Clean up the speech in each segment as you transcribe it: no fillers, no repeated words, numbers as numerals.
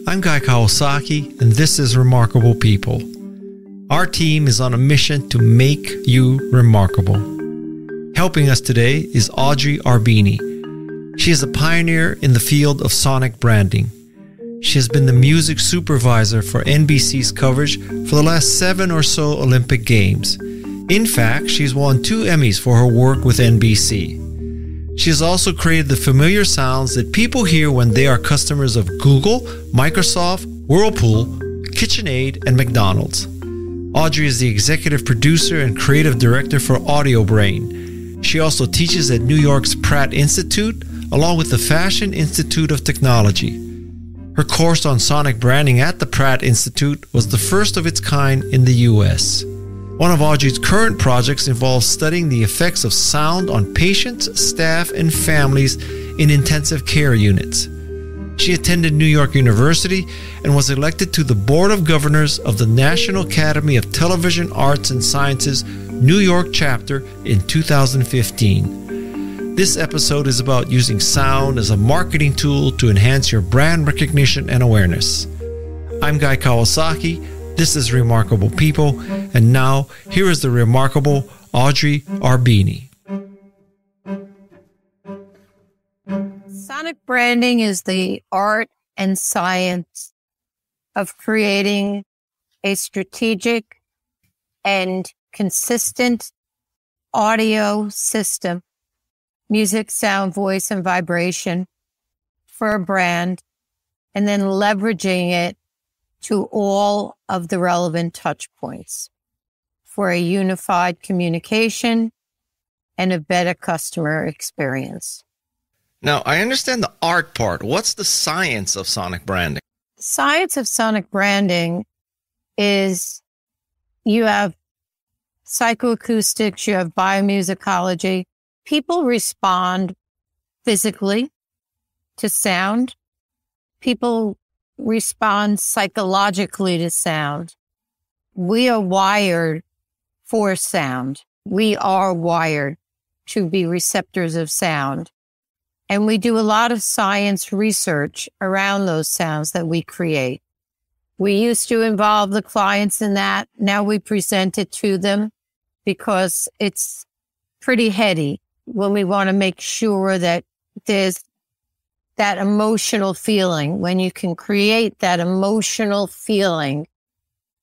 I'm Guy Kawasaki, and this is Remarkable People. Our team is on a mission to make you remarkable. Helping us today is Audrey Arbeeny. She is a pioneer in the field of sonic branding. She has been the music supervisor for NBC's coverage for the last 7 or so Olympic Games. In fact, she's won 2 Emmys for her work with NBC. She has also created the familiar sounds that people hear when they are customers of Google, Microsoft, Whirlpool, KitchenAid, and McDonald's. Audrey is the executive producer and creative director for Audio Brain. She also teaches at New York's Pratt Institute, along with the Fashion Institute of Technology. Her course on sonic branding at the Pratt Institute was the first of its kind in the U.S. One of Audrey's current projects involves studying the effects of sound on patients, staff, and families in intensive care units. She attended New York University and was elected to the Board of Governors of the National Academy of Television Arts and Sciences New York chapter in 2015. This episode is about using sound as a marketing tool to enhance your brand recognition and awareness. I'm Guy Kawasaki. This is Remarkable People, and now here is the remarkable Audrey Arbeeny. Sonic branding is the art and science of creating a strategic and consistent audio system, music, sound, voice, and vibration for a brand, and then leveraging it to all of the relevant touch points for a unified communication and a better customer experience. Now, I understand the art part. What's the science of sonic branding? The science of sonic branding is you have psychoacoustics, you have biomusicology. People respond physically to sound. People respond psychologically to sound. We are wired for sound. We are wired to be receptors of sound. And we do a lot of science research around those sounds that we create. We used to involve the clients in that. Now we present it to them because it's pretty heady when we want to make sure that there's that emotional feeling. When you can create that emotional feeling,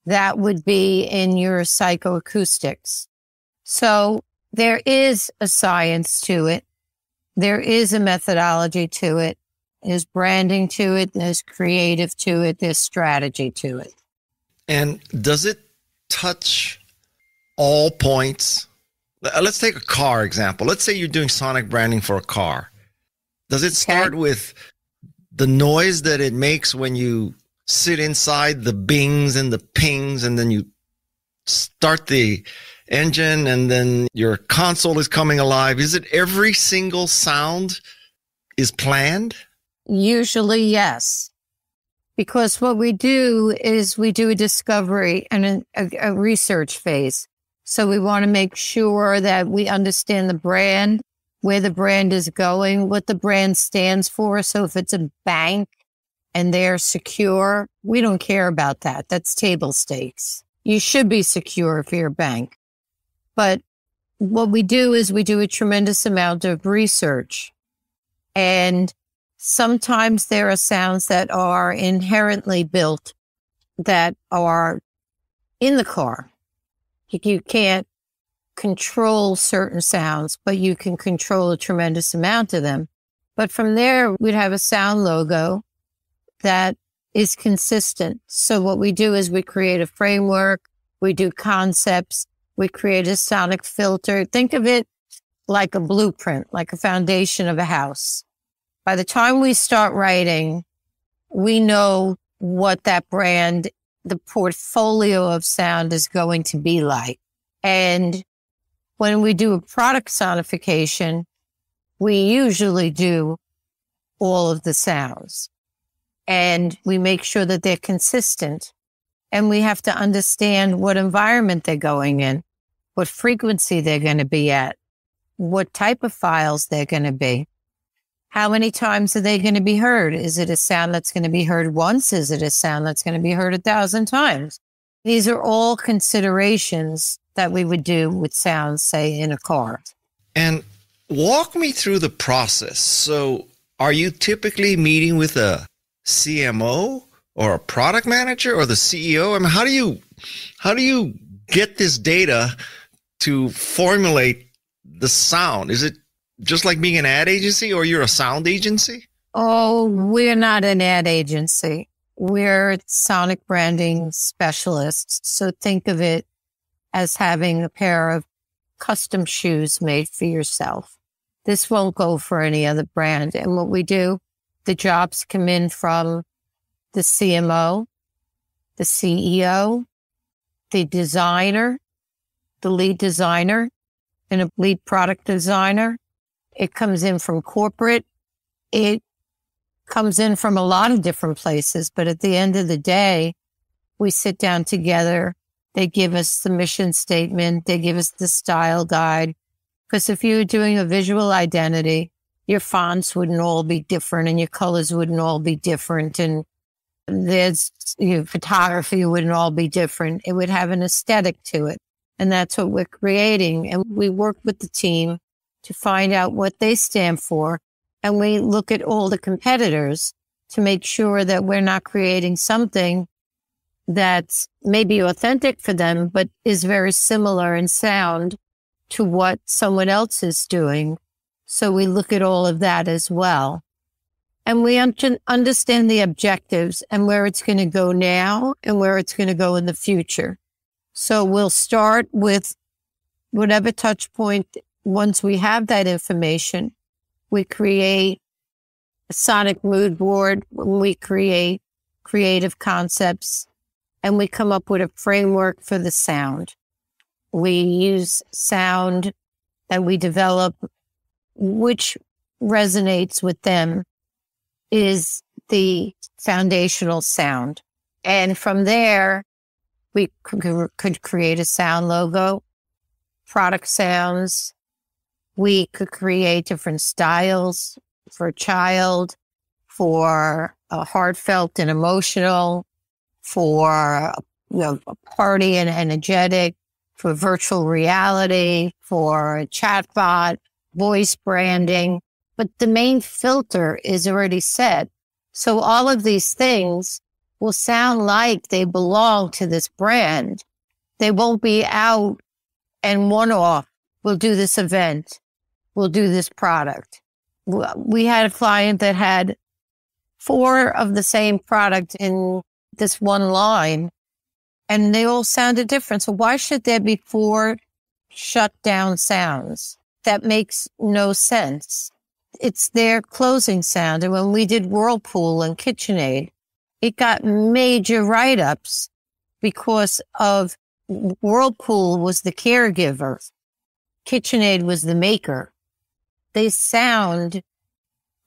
that would be in your psychoacoustics. So there is a science to it. There is a methodology to it. There's branding to it. There's creative to it. There's strategy to it. And does it touch all points? Let's take a car example. Let's say you're doing sonic branding for a car. Does it start with the noise that it makes when you sit inside, the bings and the pings, and then you start the engine and then your console is coming alive? Is it every single sound is planned? Usually, yes. Because what we do is we do a discovery and a research phase. So we want to make sure that we understand the brand, where the brand is going, what the brand stands for. So if it's a bank and they're secure, we don't care about that. That's table stakes. You should be secure if you're a bank. But what we do is we do a tremendous amount of research. And sometimes there are sounds that are inherently built that are in the car. You can't control certain sounds, but you can control a tremendous amount of them. But from there, we'd have a sound logo that is consistent. So what we do is we create a framework, we do concepts, we create a sonic filter. Think of it like a blueprint, like a foundation of a house. By the time we start writing, we know what that brand, the portfolio of sound is going to be like. And when we do a product sonification, we usually do all of the sounds. And we make sure that they're consistent. And we have to understand what environment they're going in, what frequency they're going to be at, what type of files they're going to be, How many times are they going to be heard? Is it a sound that's going to be heard once? Is it a sound that's going to be heard 1,000 times? These are all considerations that we would do with sounds, say, in a car. And walk me through the process. So are you typically meeting with a CMO or a product manager or the CEO? I mean, how do you get this data to formulate the sound? Is it just like being an ad agency, or you're a sound agency? Oh, we're not an ad agency. We're sonic branding specialists. So think of it as having a pair of custom shoes made for yourself. This won't go for any other brand. And what we do, the jobs come in from the CMO, the CEO, the designer, the lead designer, and a lead product designer. It comes in from corporate. It comes in from a lot of different places. But at the end of the day, we sit down together. They give us the mission statement. They give us the style guide. Because if you were doing a visual identity, your fonts wouldn't all be different and your colors wouldn't all be different. And there's photography wouldn't all be different. It would have an aesthetic to it. And that's what we're creating. And we work with the team to find out what they stand for. And we look at all the competitors to make sure that we're not creating something that's maybe authentic for them, but is very similar in sound to what someone else is doing. So we look at all of that as well. And we understand the objectives and where it's going to go now and where it's going to go in the future. So we'll start with whatever touch point. Once we have that information, we create a sonic mood board, we create creative concepts, and we come up with a framework for the sound. We use sound that we develop, which resonates with them, is the foundational sound. And from there, we could create a sound logo, product sounds. We could create different styles for a child, for a heartfelt and emotional, for a party and energetic, for virtual reality, for a chatbot, voice branding. But the main filter is already set. So all of these things will sound like they belong to this brand. They won't be out and one-off. We'll do this event. We'll do this product. We had a client that had 4 of the same product in this one line, and they all sounded different. So why should there be 4 shut down sounds? That makes no sense. It's their closing sound. And when we did Whirlpool and KitchenAid, it got major write-ups because of Whirlpool was the caregiver. KitchenAid was the maker. They sound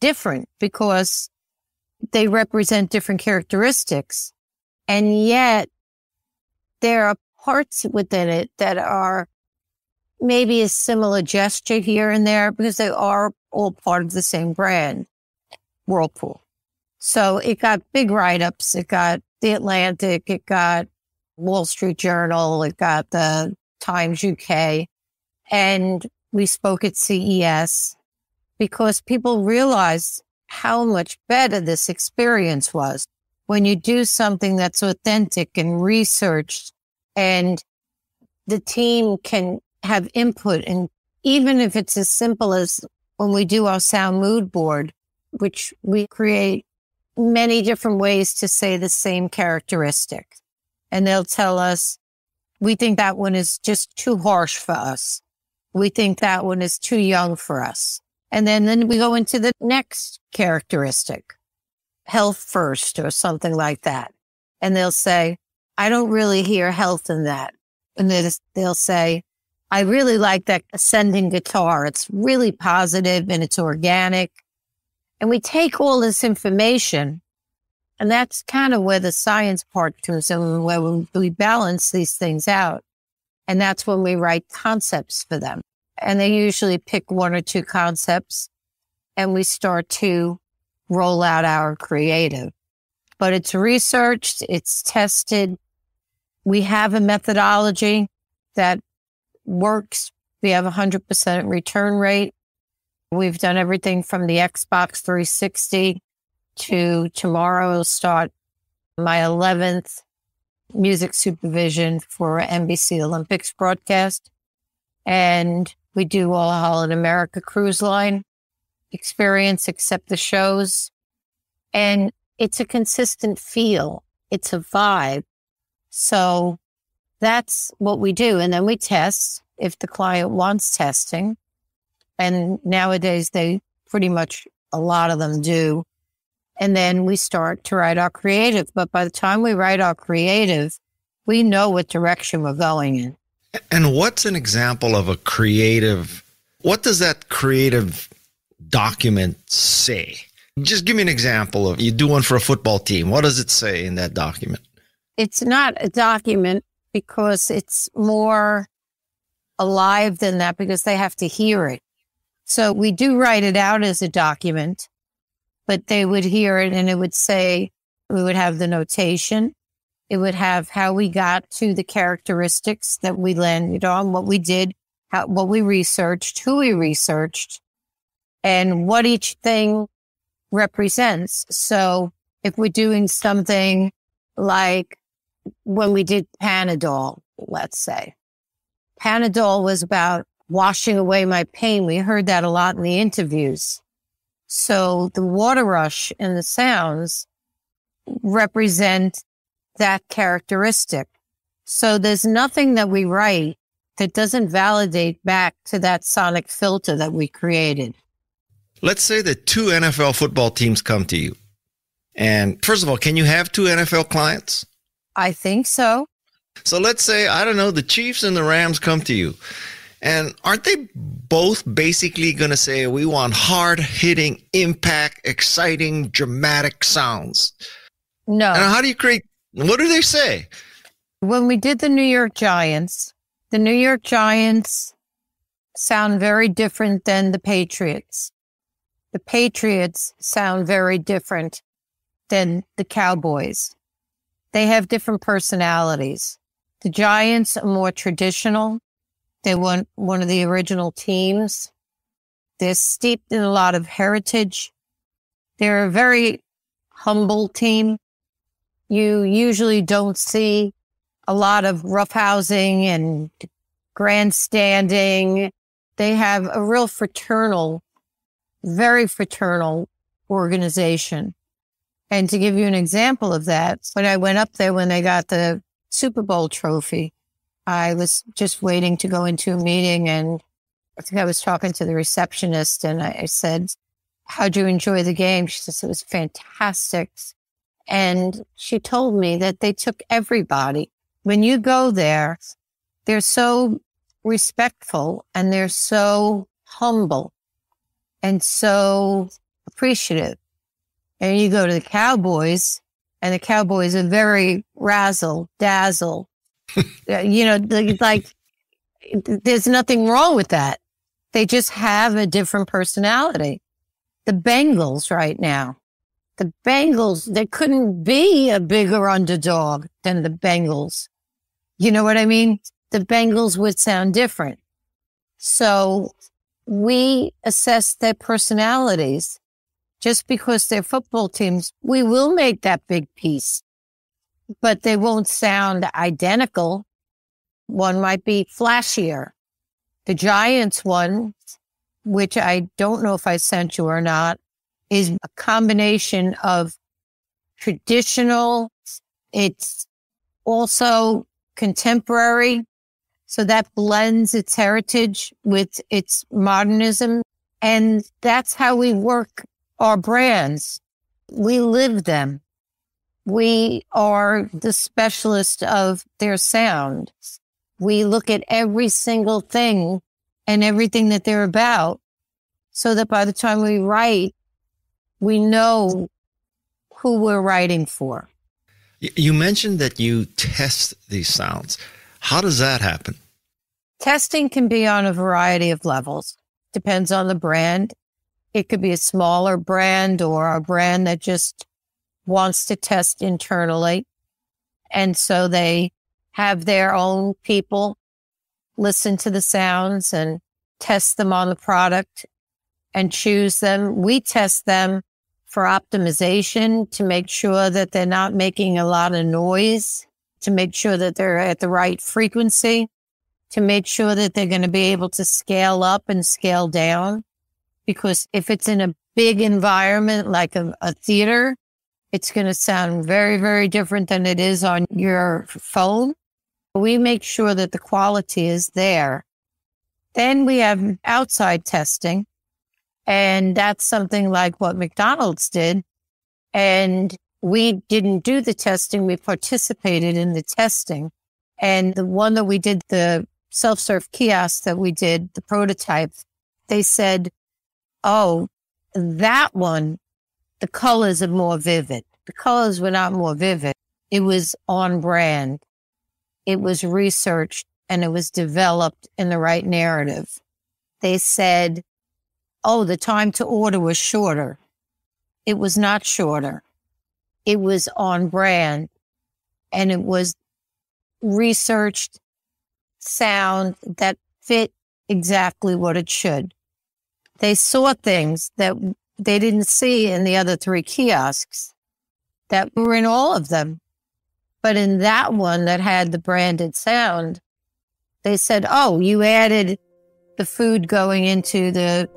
different because they represent different characteristics. And yet there are parts within it that are maybe a similar gesture here and there because they are all part of the same brand, Whirlpool. So it got big write-ups. It got The Atlantic. It got Wall Street Journal. It got the Times UK. And we spoke at CES because people realized how much better this experience was when you do something that's authentic and researched and the team can have input. And even if it's as simple as when we do our sound mood board, which we create many different ways to say the same characteristic. And they'll tell us, we think that one is just too harsh for us. We think that one is too young for us. And then we go into the next characteristic, health first or something like that. And they'll say, I don't really hear health in that. And they'll say, I really like that ascending guitar. It's really positive and it's organic. And we take all this information, and that's kind of where the science part comes in, where we balance these things out. And that's when we write concepts for them. And they usually pick 1 or 2 concepts. and we start to roll out our creative. But it's researched, it's tested. We have a methodology that works. We have 100% return rate. We've done everything from the Xbox 360 to tomorrow will start my 11th music supervision for NBC Olympics broadcast. And we do all Holland America Cruise Line experience, except the shows. And it's a consistent feel. It's a vibe. So that's what we do. And then we test if the client wants testing. And nowadays they pretty much, a lot of them do. And then we start to write our creative. But by the time we write our creative, we know what direction we're going in. And what's an example of a creative? What does that creative document say? Just give me an example of, you do one for a football team. What does it say in that document? It's not a document because it's more alive than that, because they have to hear it. So we do write it out as a document, but they would hear it and it would say, we would have the notation. It would have how we got to the characteristics that we landed on, what we did, what we researched, who we researched, and what each thing represents. So if we're doing something like when we did Panadol, let's say, Panadol was about washing away my pain. We heard that a lot in the interviews. So the water rush and the sounds represent that characteristic. So there's nothing that we write that doesn't validate back to that sonic filter that we created. Let's say that two NFL football teams come to you. And first of all, can you have two NFL clients? I think so. So let's say, I don't know, the Chiefs and the Rams come to you. And aren't they both basically going to say, we want hard-hitting, impact, exciting, dramatic sounds? No. And how do you create, what do they say? When we did the New York Giants sound very different than the Patriots. The Patriots sound very different than the Cowboys. They have different personalities. The Giants are more traditional. They were one of the original teams. They're steeped in a lot of heritage. They're a very humble team. You usually don't see a lot of roughhousing and grandstanding. They have a real fraternal, very fraternal organization. And to give you an example of that, when I went up there when they got the Super Bowl trophy, I was just waiting to go into a meeting, and I think I was talking to the receptionist, and I said, how'd you enjoy the game? She says, it was fantastic. And she told me that they took everybody. When you go there, they're so respectful and they're so humble and so appreciative. And you go to the Cowboys, and the Cowboys are very razzle dazzle. Like there's nothing wrong with that. They just have a different personality. The Bengals right now, there couldn't be a bigger underdog than the Bengals. You know what I mean? The Bengals would sound different. So we assess their personalities. Just because they're football teams, we will make that big piece, but they won't sound identical. One might be flashier. The Giants one, which I don't know if I sent you or not, is a combination of traditional. It's also contemporary. So that blends its heritage with its modernism. And that's how we work our brands. We live them. We are the specialist of their sound. We look at every single thing and everything that they're about, so that by the time we write, we know who we're writing for. You mentioned that you test these sounds. How does that happen? Testing can be on a variety of levels. Depends on the brand. It could be a smaller brand or a brand that just wants to test internally. And so they have their own people listen to the sounds and test them on the product and choose them. We test them for optimization to make sure that they're not making a lot of noise, to make sure that they're at the right frequency, to make sure that they're going to be able to scale up and scale down. Because if it's in a big environment like a theater, it's going to sound very, very different than it is on your phone. We make sure that the quality is there. Then we have outside testing, and that's something like what McDonald's did. And we didn't do the testing. We participated in the testing. And the one that we did, the self-serve kiosk that we did, the prototype, they said, oh, that one, the colors are more vivid. The colors were not more vivid. It was on brand. It was researched and it was developed in the right narrative. They said, oh, the time to order was shorter. It was not shorter. It was on brand and it was researched sound that fit exactly what it should. They saw things that they didn't see in the other 3 kiosks that were in all of them. But in that one that had the branded sound, they said, oh, you added the food going into the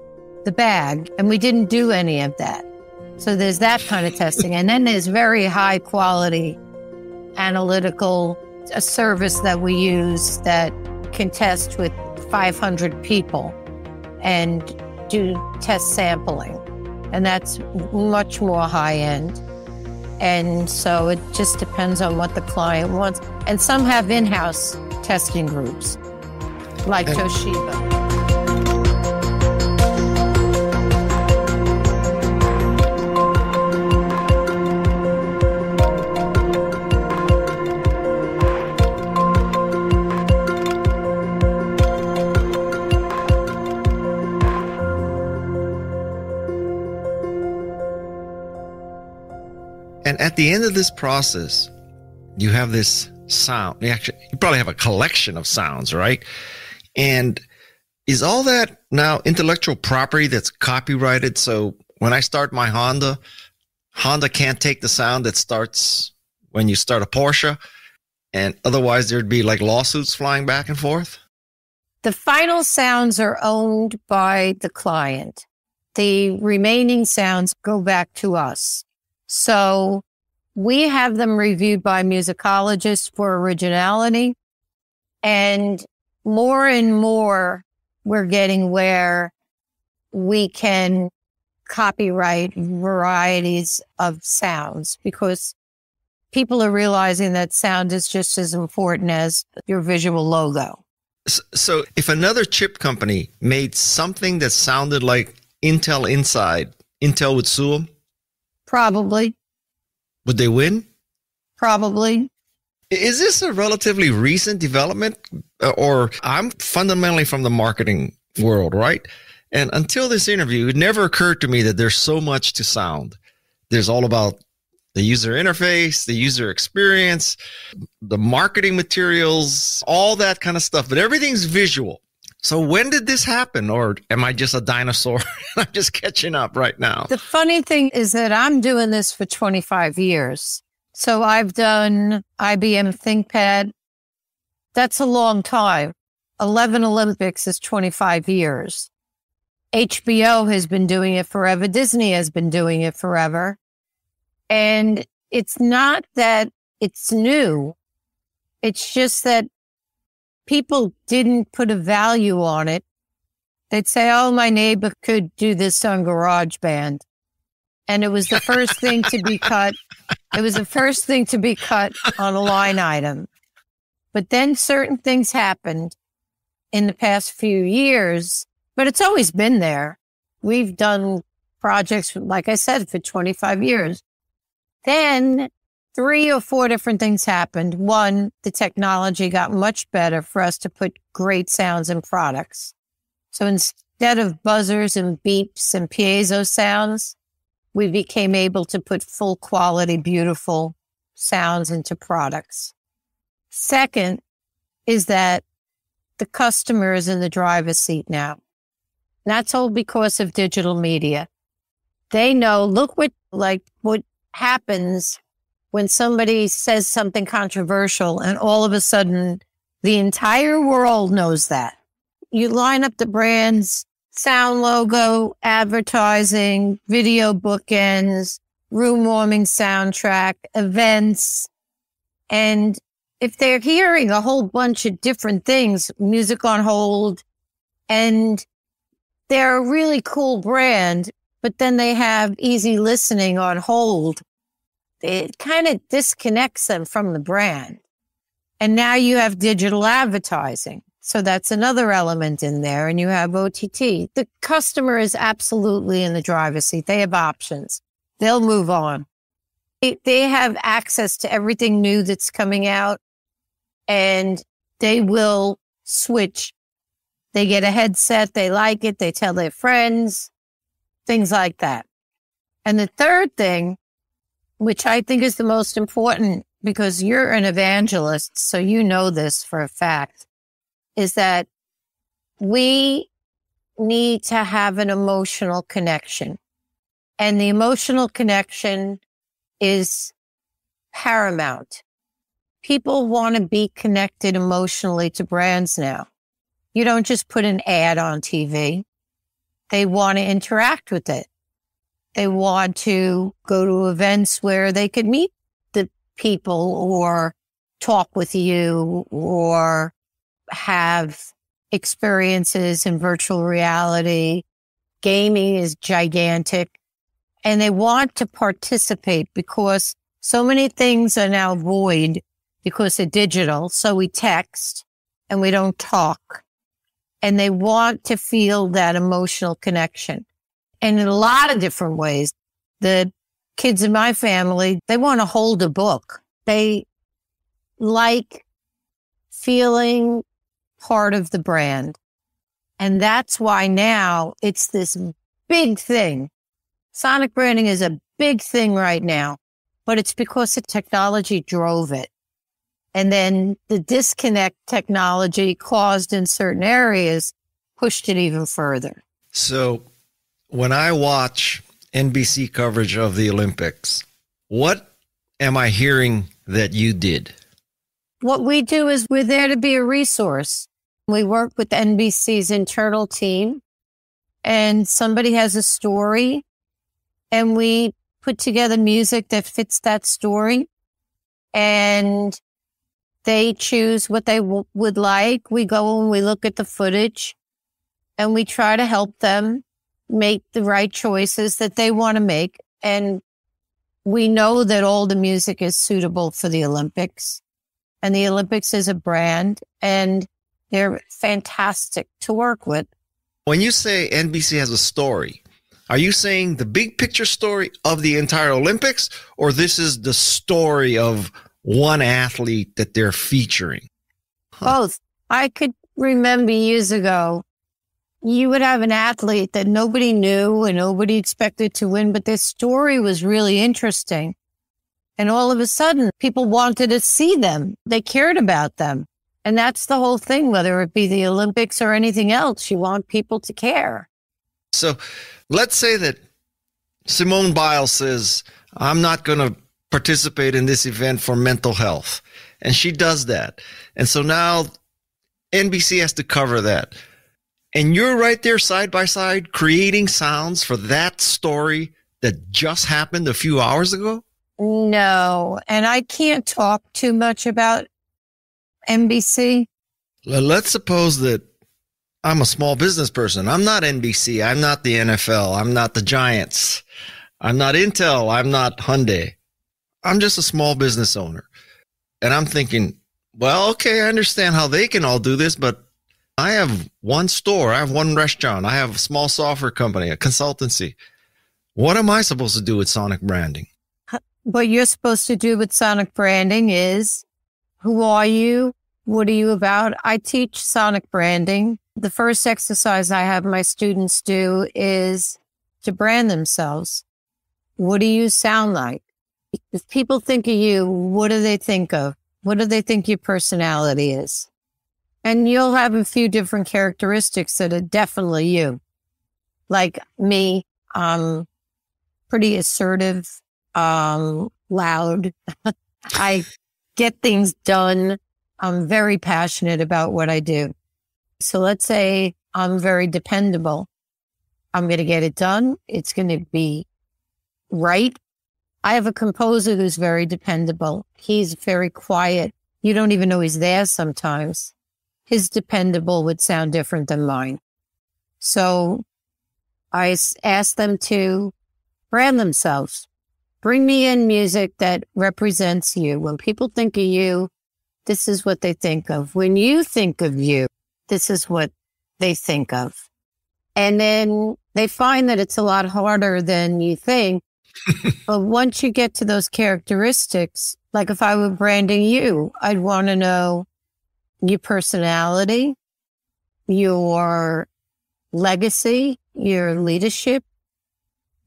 bag. And we didn't do any of that. So there's that kind of testing. And then there's very high quality analytical, a service that we use that can test with 500 people and do test sampling. And that's much more high end. And so it just depends on what the client wants. And some have in-house testing groups, like Toshiba. And at the end of this process, you have this sound. You probably have a collection of sounds, right? And is all that now intellectual property that's copyrighted? So when I start my Honda can't take the sound that starts when you start a Porsche, and otherwise there'd be like lawsuits flying back and forth? The final sounds are owned by the client. The remaining sounds go back to us. So we have them reviewed by musicologists for originality. And more we're getting where we can copyright varieties of sounds because people are realizing that sound is just as important as your visual logo. So if another chip company made something that sounded like Intel Inside, Intel would sue them? Probably. Would they win? Probably. Is this a relatively recent development? Or I'm fundamentally from the marketing world, right? And until this interview, it never occurred to me that there's so much to sound. There's all about the user interface, the user experience, the marketing materials, all that kind of stuff. But everything's visual. So when did this happen? Or am I just a dinosaur? I'm just catching up right now. The funny thing is that I'm doing this for 25 years. So I've done IBM ThinkPad. That's a long time. 11 Olympics is 25 years. HBO has been doing it forever. Disney has been doing it forever. And it's not that it's new. It's just that people didn't put a value on it. They'd say, oh, my neighbor could do this on GarageBand. And it was the first thing to be cut. It was the first thing to be cut on a line item. But then certain things happened in the past few years, but it's always been there. We've done projects, like I said, for 25 years. Then 3 or 4 different things happened. One, the technology got much better for us to put great sounds in products. So instead of buzzers and beeps and piezo sounds, we became able to put full quality, beautiful sounds into products. Second is that the customer is in the driver's seat now. That's all because of digital media. They know, look what happens when somebody says something controversial and all of a sudden the entire world knows that. You line up the brand's sound logo, advertising, video bookends, room warming soundtrack, events. And if they're hearing a whole bunch of different things, music on hold, and they're a really cool brand, but then they have easy listening on hold, it kind of disconnects them from the brand. And now you have digital advertising. So that's another element in there. And you have OTT. The customer is absolutely in the driver's seat. They have options. They'll move on. They have access to everything new that's coming out, and they will switch. They get a headset. They like it. They tell their friends, things like that. And the third thing, which I think is the most important, because you're an evangelist, so you know this for a fact, is that we need to have an emotional connection. And the emotional connection is paramount. People want to be connected emotionally to brands now. You don't just put an ad on TV. They want to interact with it. They want to go to events where they could meet the people or talk with you or have experiences in virtual reality. Gaming is gigantic. And they want to participate because so many things are now void because they're digital. So we text and we don't talk. And they want to feel that emotional connection. And in a lot of different ways, the kids in my family, they want to hold a book. They like feeling part of the brand. And that's why now it's this big thing. Sonic branding is a big thing right now, but it's because the technology drove it. And then the disconnect technology caused in certain areas pushed it even further. So when I watch NBC coverage of the Olympics, what am I hearing that you did? What we do is we're there to be a resource. We work with NBC's internal team, and somebody has a story, and we put together music that fits that story, and they choose what they would like. We go and we look at the footage, and we try to help them make the right choices that they want to make. And we know that all the music is suitable for the Olympics, and the Olympics is a brand, and they're fantastic to work with. When you say NBC has a story, are you saying the big picture story of the entire Olympics, or this is the story of one athlete that they're featuring? Both. I could remember years ago, you would have an athlete that nobody knew and nobody expected to win, but their story was really interesting. And all of a sudden, people wanted to see them. They cared about them. And that's the whole thing, whether it be the Olympics or anything else. You want people to care. So let's say that Simone Biles says, I'm not going to participate in this event for mental health. And she does that. And so now NBC has to cover that. And you're right there side by side creating sounds for that story that just happened a few hours ago? No. And I can't talk too much about NBC. Let's suppose that I'm a small business person. I'm not NBC. I'm not the NFL. I'm not the Giants. I'm not Intel. I'm not Hyundai. I'm just a small business owner. And I'm thinking, well, okay, I understand how they can all do this, but I have one store. I have one restaurant. I have a small software company, a consultancy. What am I supposed to do with sonic branding? What you're supposed to do with sonic branding is, who are you? What are you about? I teach sonic branding The first exercise I have my students do is to brand themselves. What do you sound like? If people think of you, what do they think of? What do they think your personality is? And you'll have a few different characteristics that are definitely you. Like me, pretty assertive, loud. I get things done. I'm very passionate about what I do. So let's say I'm very dependable. I'm going to get it done. It's going to be right. I have a composer who's very dependable. He's very quiet. You don't even know he's there sometimes. His dependable would sound different than mine. So I ask them to brand themselves. Bring me in music that represents you. When people think of you, this is what they think of. When you think of you, this is what they think of. And then they find that it's a lot harder than you think. But once you get to those characteristics, like if I were branding you, I'd want to know your personality, your legacy, your leadership,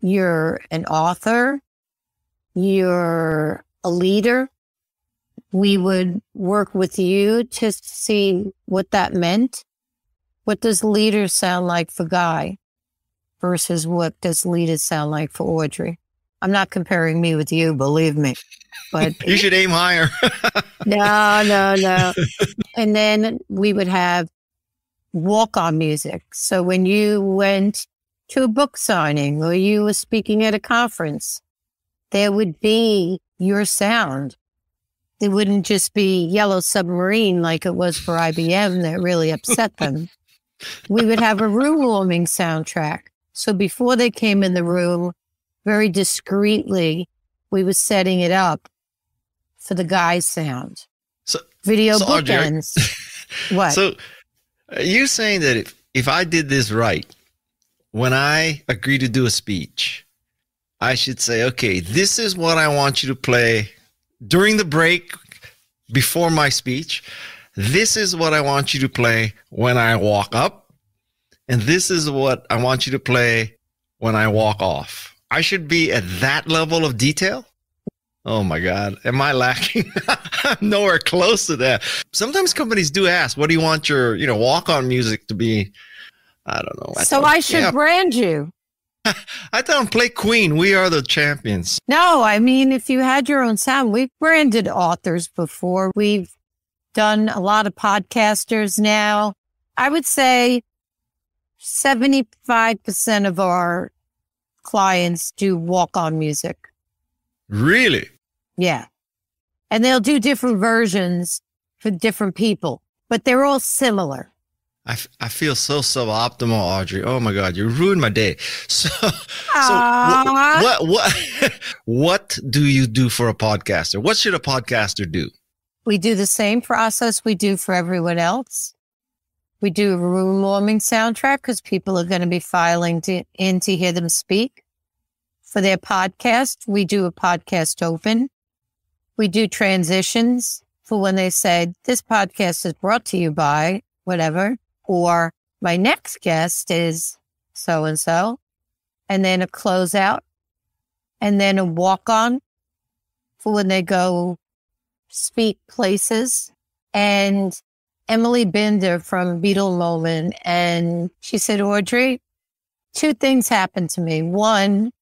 you're an author, you're a leader. We would work with you to see what that meant. What does leader sound like for Guy versus what does leader sound like for Audrey? I'm not comparing me with you, believe me. But you should aim higher. No. And then we would have walk-on music. So when you went to a book signing or you were speaking at a conference, there would be your sound. It wouldn't just be Yellow Submarine like it was for IBM that really upset them. We would have a room warming soundtrack. So before they came in the room, very discreetly, we were setting it up for the Guy's sound. So bookends. What? So are you saying that if I did this right, when I agree to do a speech, I should say, okay, this is what I want you to play during the break before my speech. This is what I want you to play when I walk up. And this is what I want you to play when I walk off. I should be at that level of detail? Oh my God. Am I lacking? I'm nowhere close to that. Sometimes companies do ask, what do you want your, walk-on music to be? I don't know. I should brand you. I don't play Queen. We are the champions. No, I mean, if you had your own sound, we've branded authors before. We've done a lot of podcasters now. I would say 75% of our clients do walk-on music. Really? Yeah. And they'll do different versions for different people, but they're all similar. I feel so suboptimal, Audrey. Oh my God, you ruined my day. So what do you do for a podcaster? What should a podcaster do? We do the same process we do for everyone else. We do a room warming soundtrack because people are going to be filing in to hear them speak. For their podcast, we do a podcast open. We do transitions for when they say, this podcast is brought to you by whatever. Or my next guest is so-and-so, and then a closeout, and then a walk-on for when they go speak places. And Emily Binder from Beetle Moment, and she said, Audrey, 2 things happened to me. One,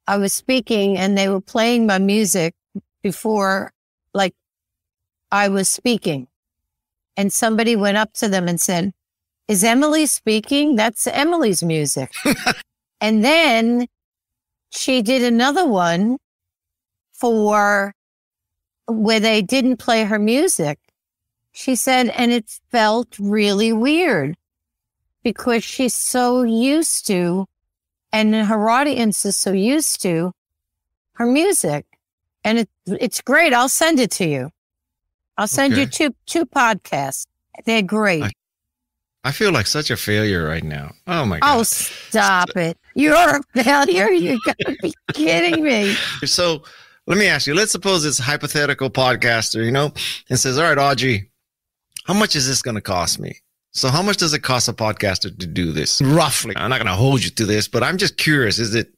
I was speaking and they were playing my music before, like, I was speaking. And somebody went up to them and said, is Emily speaking? That's Emily's music. And then she did another one for where they didn't play her music. She said, and it felt really weird because she's so used to, and her audience is so used to her music. And it's great. I'll send it to you. I'll send you two podcasts. They're great. I feel like such a failure right now. Oh my God. Oh, stop it. You're a failure. You gotta be kidding me. So let me ask you, let's suppose it's a hypothetical podcaster, and says, all right, Audrey, how much is this going to cost me? So how much does it cost a podcaster to do this? Roughly. I'm not going to hold you to this, but I'm just curious. Is it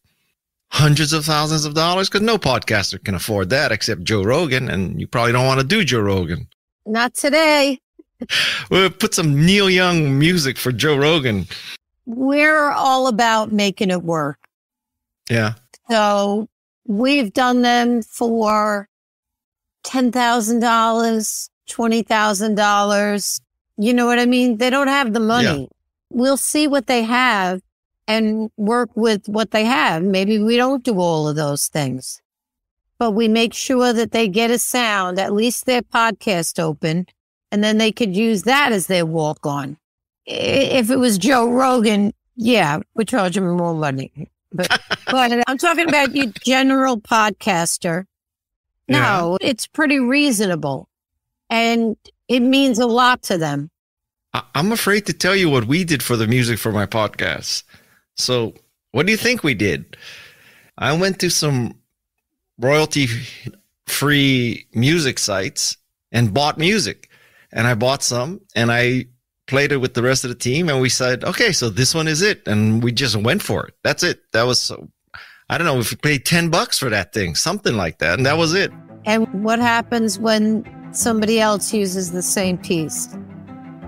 hundreds of thousands of dollars? Because no podcaster can afford that except Joe Rogan, and you probably don't want to do Joe Rogan. Not today. We'll put some Neil Young music for Joe Rogan. We're all about making it work. Yeah. So we've done them for $10,000, $20,000. You know what I mean? They don't have the money. Yeah. We'll see what they have and work with what they have. Maybe we don't do all of those things, but we make sure that they get a sound, at least their podcast open, and then they could use that as their walk on. If it was Joe Rogan, yeah, we charge him more money. But I'm talking about you general podcaster. No, it's pretty reasonable. And it means a lot to them. I'm afraid to tell you what we did for the music for my podcast. So what do you think we did? I went to some royalty-free music sites and bought music. And I bought some and I played it with the rest of the team. And we said, okay, so this one is it. And we just went for it. That's it. That was so, I don't know if we paid $10 for that thing, something like that. And that was it. And what happens when somebody else uses the same piece?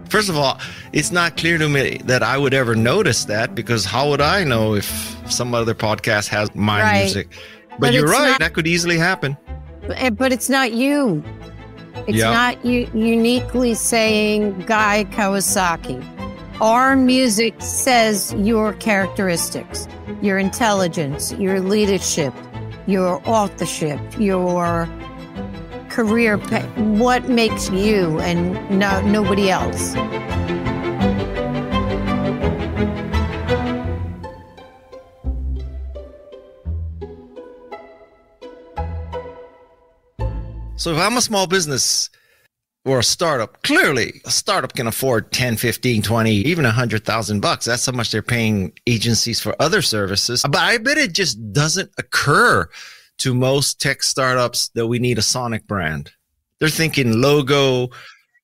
First of all, it's not clear to me that I would ever notice that, because how would I know if some other podcast has my music? But you're right. That could easily happen. But it's not you. It's not you uniquely saying Guy Kawasaki. Our music says your characteristics, your intelligence, your leadership, your authorship, your career, what makes you and nobody else. So if I'm a small business or a startup, clearly a startup can afford 10, 15, 20, even $100,000. That's how much they're paying agencies for other services. But I bet it just doesn't occur to most tech startups that we need a sonic brand. They're thinking logo,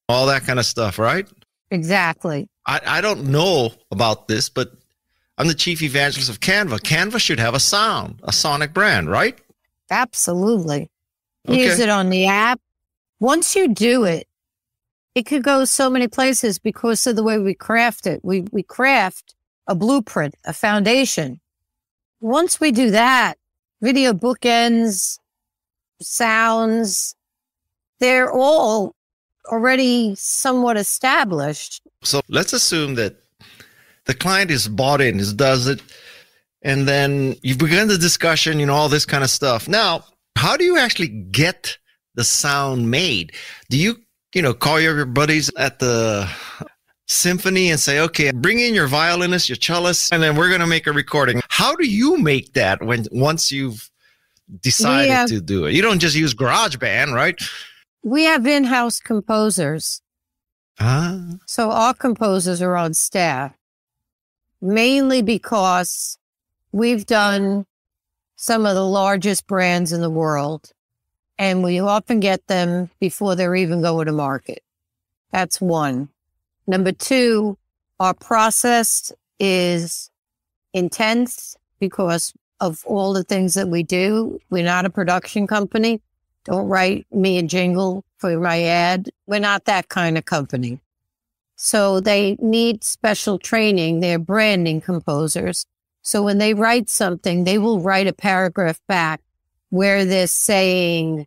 all that kind of stuff, right? Exactly. I don't know about this, but I'm the chief evangelist of Canva. Canva should have a sound, a sonic brand, right? Absolutely. Okay. Use it on the app. Once you do it, it could go so many places because of the way we craft it. We craft a blueprint, a foundation. Once we do that, video bookends, sounds, they're all already somewhat established. So let's assume that the client is bought in, does it, and then you've begun the discussion, all this kind of stuff. Now, how do you actually get the sound made? Do you, call your buddies at the symphony and say, okay, bring in your violinist, your cellist, and then we're going to make a recording? How do you make that once you've decided to do it? You don't just use GarageBand, right? We have in-house composers. So our composers are on staff, mainly because we've done some of the largest brands in the world, and we often get them before they're even going to market. That's one. Number two, our process is intense because of all the things that we do. We're not a production company. Don't write me a jingle for my ad. We're not that kind of company. So they need special training. They're branding composers. So when they write something, they will write a paragraph back where they're saying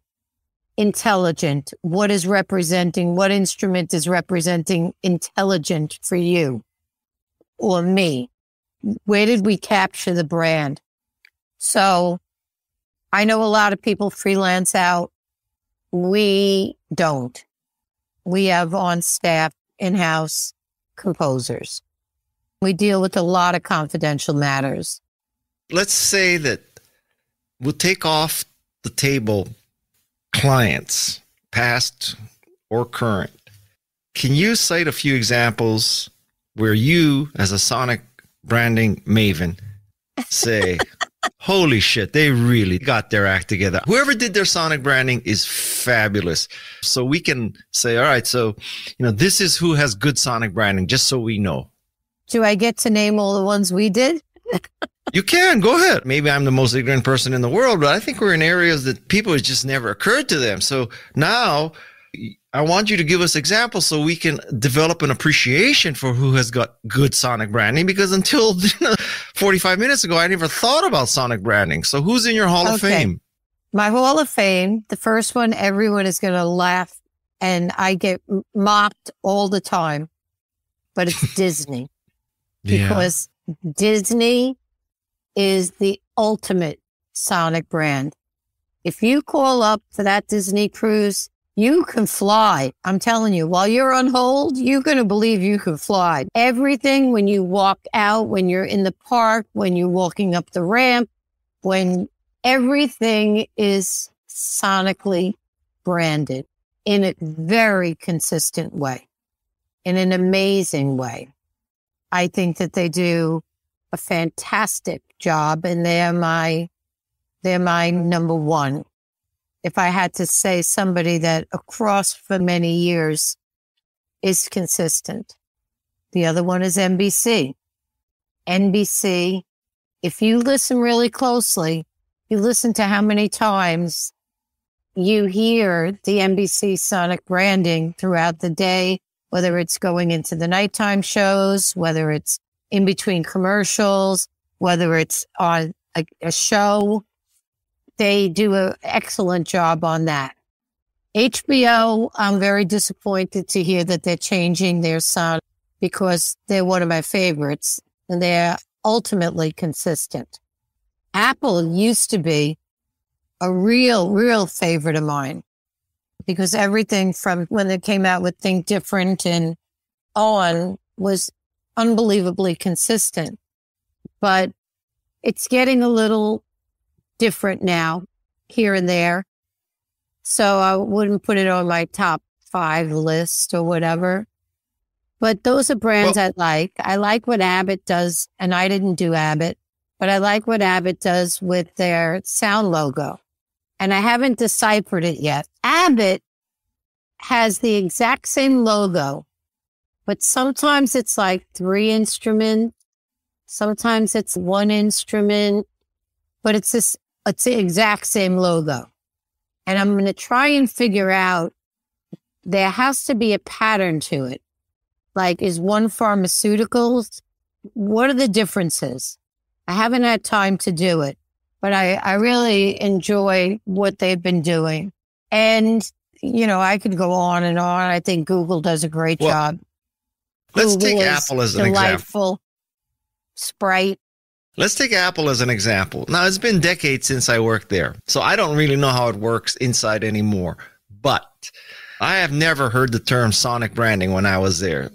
intelligent, what is representing, what instrument is representing intelligent for you or me? Where did we capture the brand? So I know a lot of people freelance out. We don't. We have on staff in-house composers. We deal with a lot of confidential matters. Let's say that we'll take off the table clients, past or current. Can you cite a few examples where you, as a sonic branding maven, say, holy shit, they really got their act together? Whoever did their sonic branding is fabulous. So we can say, all right, so, this is who has good sonic branding, just so we know. Do I get to name all the ones we did? You can. Go ahead. Maybe I'm the most ignorant person in the world, but I think we're in areas that people, it just never occurred to them. So now I want you to give us examples so we can develop an appreciation for who has got good sonic branding, because until 45 minutes ago, I never thought about sonic branding. So who's in your Hall of Fame? My Hall of Fame, the first one, everyone is going to laugh, and I get mocked all the time, but it's Disney. Because Disney is the ultimate sonic brand. If you call up for that Disney cruise, you can fly. I'm telling you, while you're on hold, you're going to believe you can fly. Everything, when you walk out, when you're in the park, when you're walking up the ramp, when everything is sonically branded in a very consistent way, in an amazing way. I think that they do a fantastic job, and they're my number one. If I had to say somebody that across for many years is consistent, the other one is NBC. NBC, if you listen really closely, you listen to how many times you hear the NBC sonic branding throughout the day, whether it's going into the nighttime shows, whether it's in between commercials, whether it's on a show. They do an excellent job on that. HBO, I'm very disappointed to hear that they're changing their sound, because they're one of my favorites and they're ultimately consistent. Apple used to be a real favorite of mine, because everything from when they came out with Think Different and on was unbelievably consistent. But it's getting a little different now, here and there. So I wouldn't put it on my top 5 list or whatever. But those are brands I like. I like what Abbott does, and I didn't do Abbott, but I like what Abbott does with their sound logo. And I haven't deciphered it yet. Abbott has the exact same logo, but sometimes it's like 3 instruments, sometimes it's 1 instrument, but it's the exact same logo. And I'm going to try and figure out, there has to be a pattern to it. Like, is one pharmaceuticals? What are the differences? I haven't had time to do it, but I really enjoy what they've been doing. And, I could go on and on. I think Google does a great job. Let's take Apple as an example. Sprite. Let's take Apple as an example. Now, it's been decades since I worked there, so I don't really know how it works inside anymore. But I have never heard the term sonic branding when I was there.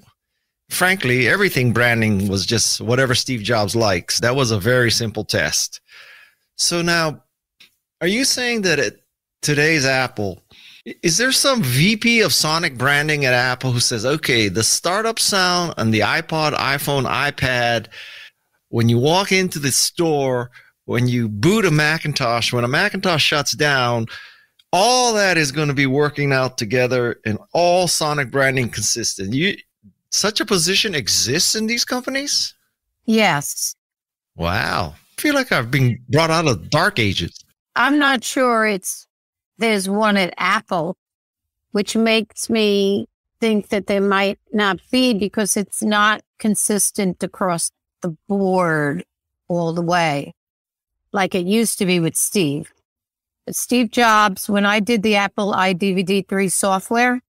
Frankly, everything branding was just whatever Steve Jobs likes. That was a very simple test. So now, are you saying that at today's Apple, is there some VP of sonic branding at Apple who says, okay, the startup sound on the iPod, iPhone, iPad, when you walk into the store, when you boot a Macintosh, when a Macintosh shuts down, all that is going to be working out together and all sonic branding consistent. Such a position exists in these companies? Yes. Wow. I feel like I've been brought out of the dark ages. I'm not sure there's one at Apple, which makes me think that there might not be, because it's not consistent across the board all the way, like it used to be with Steve. But Steve Jobs, when I did the Apple iDVD 3 software,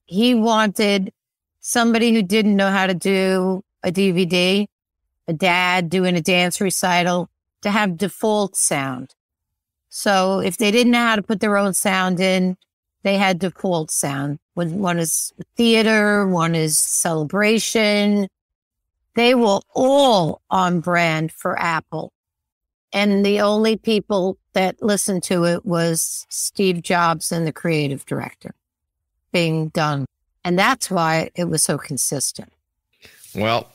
he wanted somebody who didn't know how to do a DVD, a dad doing a dance recital, to have default sound. So if they didn't know how to put their own sound in, they had default sound. One is theater, one is celebration. They were all on brand for Apple. And the only people that listened to it was Steve Jobs and the creative director being done. And that's why it was so consistent. Well,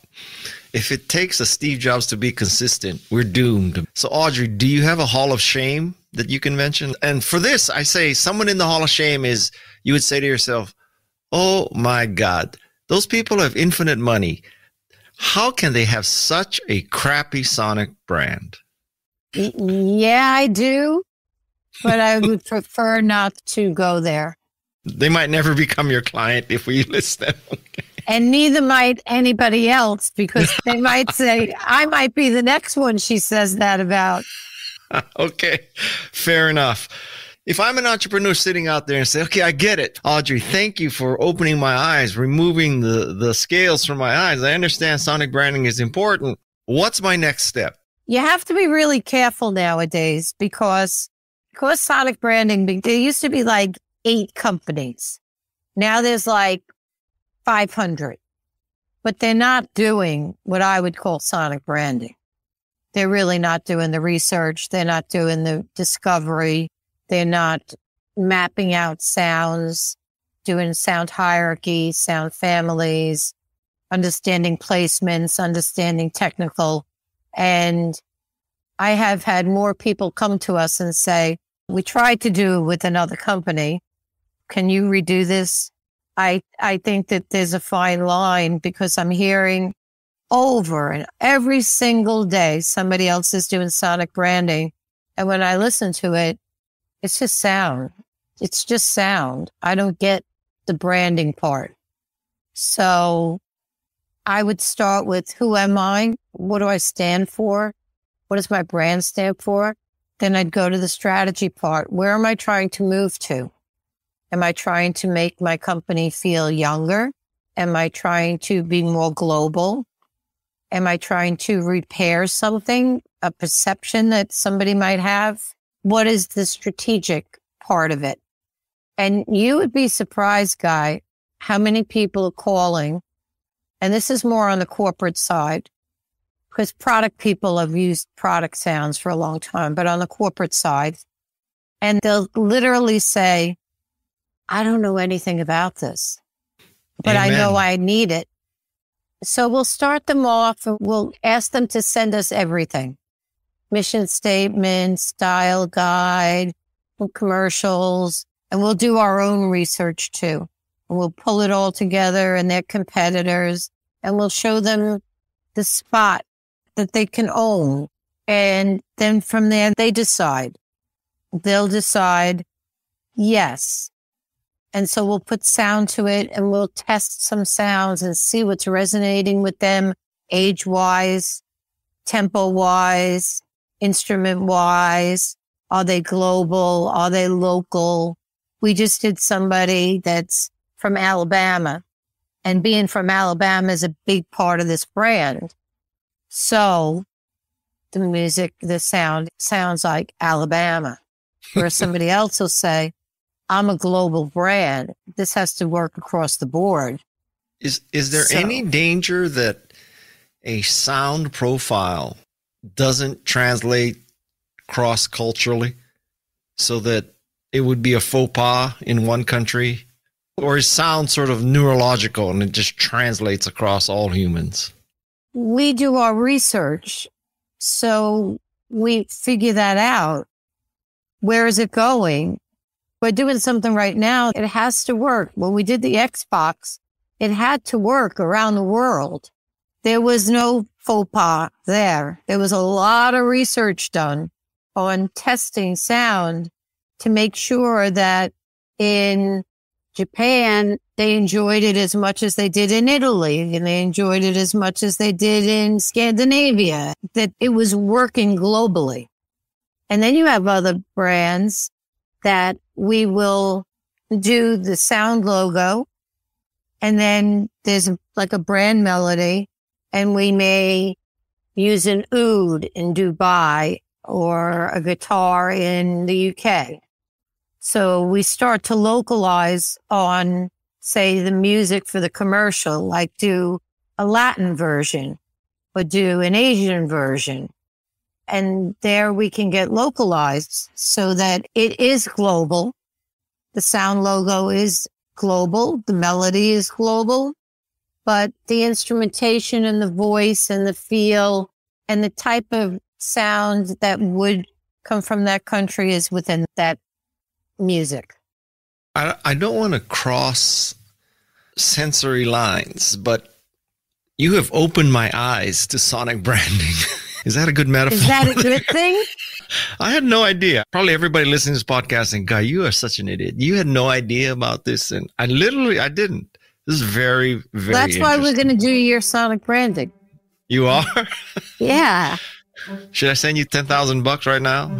if it takes a Steve Jobs to be consistent, we're doomed. So, Audrey, do you have a Hall of Shame that you can mention? And for this, I say someone in the Hall of Shame is, you would say to yourself, oh my God, those people have infinite money. How can they have such a crappy sonic brand? Yeah, I do, but I would prefer not to go there. They might never become your client if we list them. And neither might anybody else, because they might say, I might be the next one she says that about. Okay, fair enough. If I'm an entrepreneur sitting out there and say, okay, I get it, Audrey, thank you for opening my eyes, removing the scales from my eyes. I understand sonic branding is important. What's my next step? You have to be really careful nowadays because sonic branding, there used to be like 8 companies. Now there's like 500, but they're not doing what I would call sonic branding. They're really not doing the research. They're not doing the discovery. They're not mapping out sounds, doing sound hierarchy, sound families, understanding placements, understanding technical. And I have had more people come to us and say, we tried to do it with another company. Can you redo this? I think that there's a fine line, because I'm hearing over and every single day somebody else is doing sonic branding. And when I listen to it, it's just sound. It's just sound. I don't get the branding part. So I would start with, who am I? What do I stand for? What does my brand stand for? Then I'd go to the strategy part. Where am I trying to move to? Am I trying to make my company feel younger? Am I trying to be more global? Am I trying to repair something, a perception that somebody might have? What is the strategic part of it? And you would be surprised, Guy, how many people are calling. And this is more on the corporate side, because product people have used product sounds for a long time, but on the corporate side, and they'll literally say, I don't know anything about this, but Amen. I know I need it. So we'll start them off and we'll ask them to send us everything. Mission statement, style guide, commercials, and we'll do our own research too. And we'll pull it all together and their competitors, and we'll show them the spot that they can own. And then from there, they decide. They'll decide, yes. And so we'll put sound to it and we'll test some sounds and see what's resonating with them age-wise, tempo-wise, instrument-wise. Are they global? Are they local? We just did somebody that's from Alabama, and being from Alabama is a big part of this brand. So the music, the sound sounds like Alabama, where somebody else will say, I'm a global brand. This has to work across the board. Is there any danger that a sound profile doesn't translate cross-culturally, so that it would be a faux pas in one country? Or is sound sort of neurological and it just translates across all humans? We do our research, so we figure that out. Where is it going? We're doing something right now. It has to work. When we did the Xbox, it had to work around the world. There was no faux pas there. There was a lot of research done on testing sound to make sure that in Japan, they enjoyed it as much as they did in Italy, and they enjoyed it as much as they did in Scandinavia, that it was working globally. And then you have other brands that we will do the sound logo, and then there's like a brand melody, and we may use an oud in Dubai or a guitar in the UK. So we start to localize on, say, the music for the commercial, like do a Latin version or do an Asian version. And there we can get localized so that it is global. The sound logo is global. The melody is global. But the instrumentation and the voice and the feel and the type of sound that would come from that country is within that music. I don't want to cross sensory lines, but you have opened my eyes to sonic branding. Is that a good metaphor? Is that a good thing? I had no idea. Probably everybody listening to this podcast and, Guy, you are such an idiot. You had no idea about this. And I didn't. This is very, very That's why we're going to do your sonic branding. You are? Yeah. Should I send you $10,000 right now?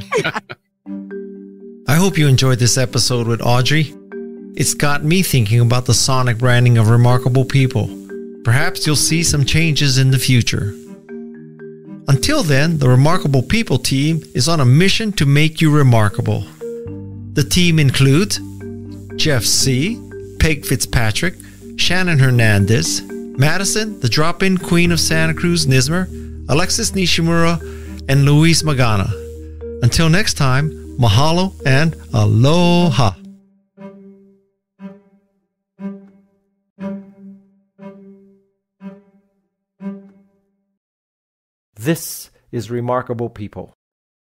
I hope you enjoyed this episode with Audrey. It's got me thinking about the sonic branding of remarkable people. Perhaps you'll see some changes in the future. Until then, the Remarkable People team is on a mission to make you remarkable. The team includes Jeff C., Peg Fitzpatrick, Shannon Hernandez, Madison, the drop-in queen of Santa Cruz, Nismer, Alexis Nishimura, and Luis Magana. Until next time, mahalo and aloha. This is Remarkable People.